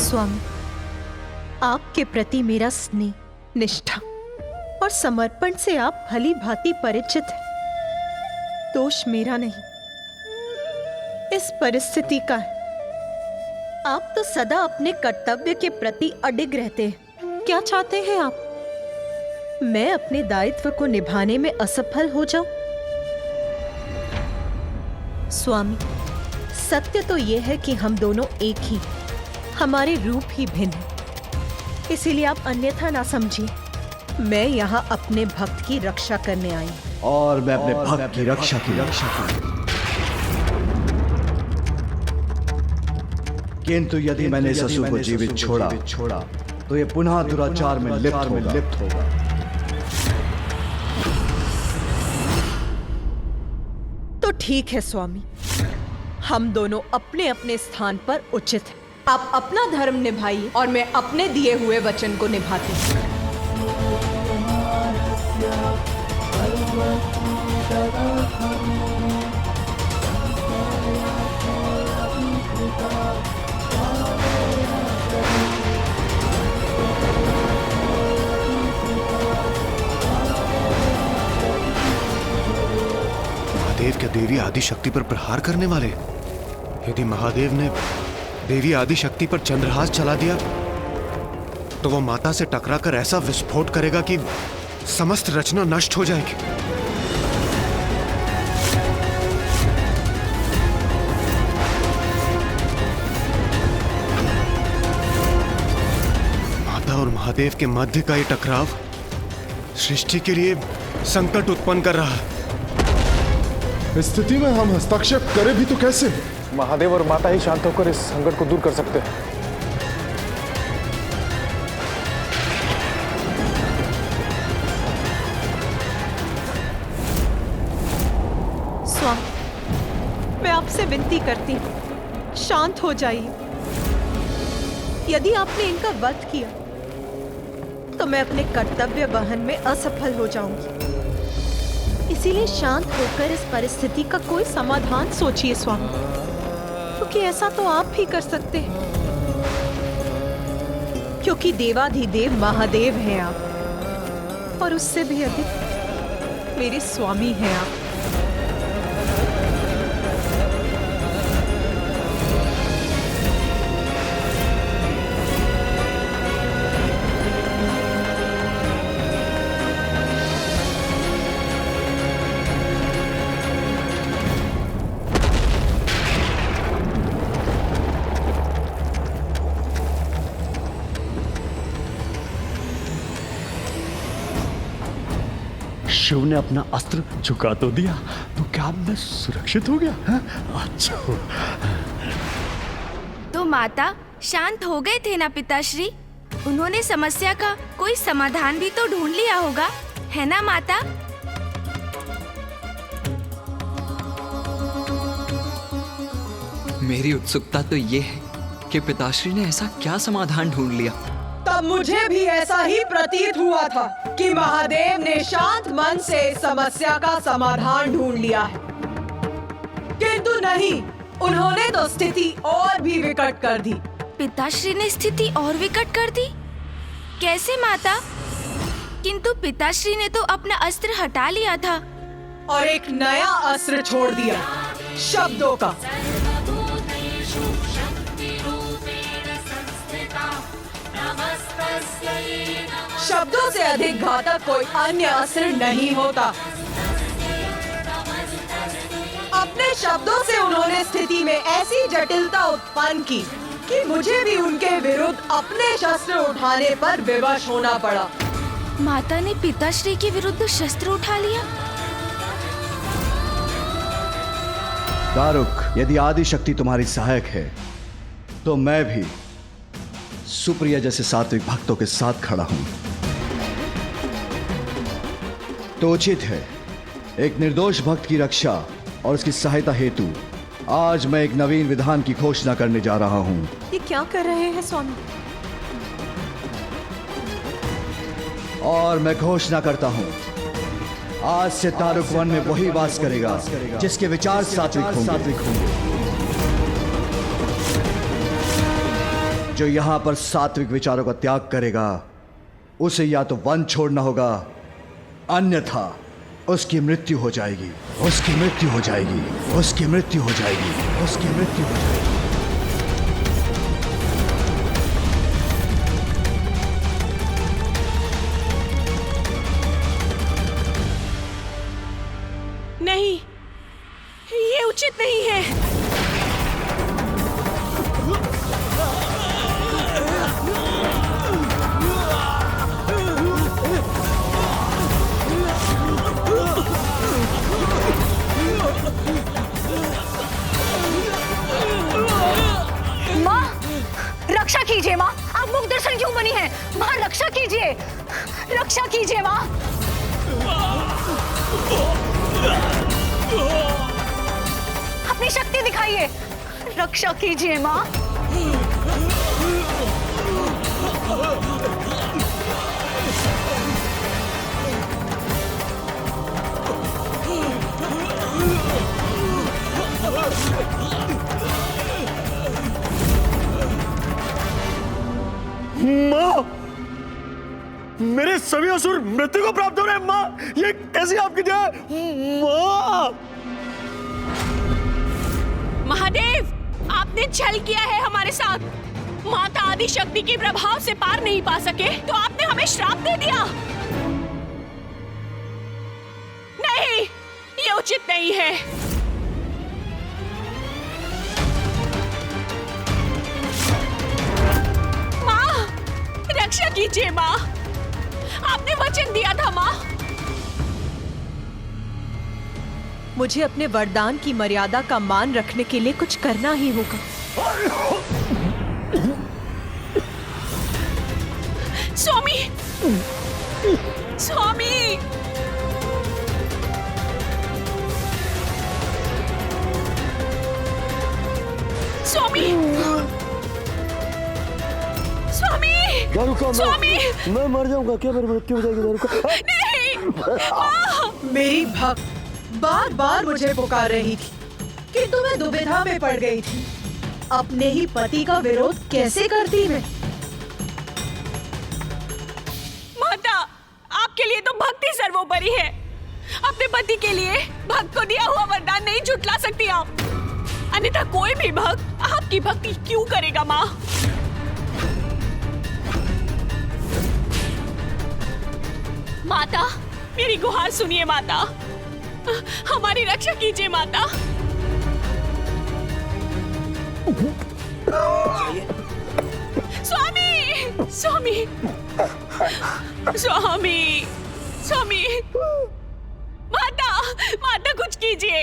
स्वामी, आपके प्रति मेरा स्नेह, निष्ठा और समर्पण से आप भली भांति परिचित हैं। दोष मेरा नहीं, इस परिस्थिति का है। आप तो सदा अपने कर्तव्य के प्रति अडिग रहते हैं। क्या चाहते हैं आप? मैं अपने दायित्व को निभाने में असफल हो जाऊं? स्वामी, सत्य तो यह है कि हम दोनों एक ही, हमारे रूप ही भिन्न है। इसीलिए आप अन्यथा ना समझिए। मैं यहाँ अपने भक्त की रक्षा करने आई हूँ। और मैं अपने भक्त की रक्षा की किंतु यदि मैंने इस असुर को जीवित छोड़ा तो ये पुनः दुराचार में लिप्त होगा। तो ठीक है स्वामी, हम दोनों अपने अपने स्थान पर उचित हैं। आप अपना धर्म निभाइए और मैं अपने दिए हुए वचन को निभाती हूँ। महादेव क्या देवी आदिशक्ति पर प्रहार करने वाले? यदि महादेव ने देवी आदिशक्ति पर चंद्रहास चला दिया तो वो माता से टकराकर ऐसा विस्फोट करेगा कि समस्त रचना नष्ट हो जाएगी। माता और महादेव के मध्य का ये टकराव सृष्टि के लिए संकट उत्पन्न कर रहा है। इस स्थिति में हम हस्तक्षेप करें भी तो कैसे? महादेव और माता ही शांत होकर इस संकट को दूर कर सकते हैं। स्वामी, मैं आपसे विनती करती हूँ, शांत हो जाइए। यदि आपने इनका वध किया तो मैं अपने कर्तव्य वहन में असफल हो जाऊंगी। इसीलिए शांत होकर इस परिस्थिति का कोई समाधान सोचिए स्वामी, क्योंकि ऐसा तो आप ही कर सकते हैं, क्योंकि देवाधिदेव महादेव हैं आप, और उससे भी अधिक मेरे स्वामी हैं आप। शिव ने अपना अस्त्र झुका तो दिया, तो क्या अब मैं सुरक्षित हो गया? अच्छा। तो माता शांत हो गए थे ना पिताश्री? उन्होंने समस्या का कोई समाधान भी तो ढूंढ लिया होगा, है ना माता? मेरी उत्सुकता तो ये है कि पिताश्री ने ऐसा क्या समाधान ढूंढ लिया। तब मुझे भी ऐसा ही प्रतीत हुआ था कि महादेव ने शांत मन से समस्या का समाधान ढूंढ लिया है, किंतु नहीं, उन्होंने तो स्थिति और भी विकट कर दी। पिताश्री ने स्थिति और विकट कर दी? कैसे माता? किंतु पिताश्री ने तो अपना अस्त्र हटा लिया था और एक नया अस्त्र छोड़ दिया, शब्दों का। शब्दों से अधिक घातक कोई अन्य अस्त्र नहीं होता। अपने शब्दों से उन्होंने स्थिति में ऐसी जटिलता उत्पन्न की कि मुझे भी उनके विरुद्ध अपने शस्त्र उठाने पर विवश होना पड़ा। माता ने पिताश्री के विरुद्ध शस्त्र उठा लिया? दारुक, यदि आदिशक्ति तुम्हारी सहायक है तो मैं भी सुप्रिया जैसे सात्विक भक्तों के साथ खड़ा हूं। तो उचित है, एक निर्दोष भक्त की रक्षा और उसकी सहायता हेतु आज मैं एक नवीन विधान की घोषणा करने जा रहा हूं। ये क्या कर रहे हैं स्वामी? और मैं घोषणा करता हूं, आज से तारुक वन में वही वास करेगा जिसके विचार सात्विक होंगे। जो यहां पर सात्विक विचारों का त्याग करेगा उसे या तो वन छोड़ना होगा, अन्यथा उसकी मृत्यु हो जाएगी, उसकी मृत्यु हो जाएगी, उसकी मृत्यु हो जाएगी, उसकी मृत्यु हो जाएगी। नहीं, ये उचित नहीं है। माँ, रक्षा कीजिए माँ, आप मुख दर्शन क्यों बनी हैं? माँ रक्षा कीजिए, रक्षा कीजिए माँ। अपनी शक्ति दिखाइए, रक्षा कीजिए माँ। माँ, मेरे सभी असुर मृत्यु को प्राप्त हो रहे हैं। माँ, ये कैसी आपकी जय? माँ, महादेव, आपने छल किया है हमारे साथ। माता आदि शक्ति के प्रभाव से पार नहीं पा सके तो आपने हमें श्राप दे दिया। नहीं, ये उचित नहीं है। माँ, रक्षा कीजिए माँ, आपने वचन दिया था माँ। मुझे अपने वरदान की मर्यादा का मान रखने के लिए कुछ करना ही होगा। स्वामी, स्वामी, स्वामी, स्वामी, स्वामी, मैं मर जाऊंगा क्या? मेरी मृत्यु हो जाएगी। नहीं, मेरी भक्त बार बार मुझे पुकार रही थी कि तुम्हें दुविधा में पड़ गई थी। अपने ही पति का विरोध कैसे करती मैं? माता, आपके लिए तो भक्ति सर्वोपरि है। अपने पति के लिए भक्त को दिया हुआ वरदान नहीं झुठला सकती आप, अन्यथा कोई भी भक्त आपकी भक्ति क्यों करेगा माँ? माता, मेरी गुहार सुनिए माता, हमारी रक्षा कीजिए माता। स्वामी, स्वामी, स्वामी, स्वामी, माता, माता कुछ कीजिए।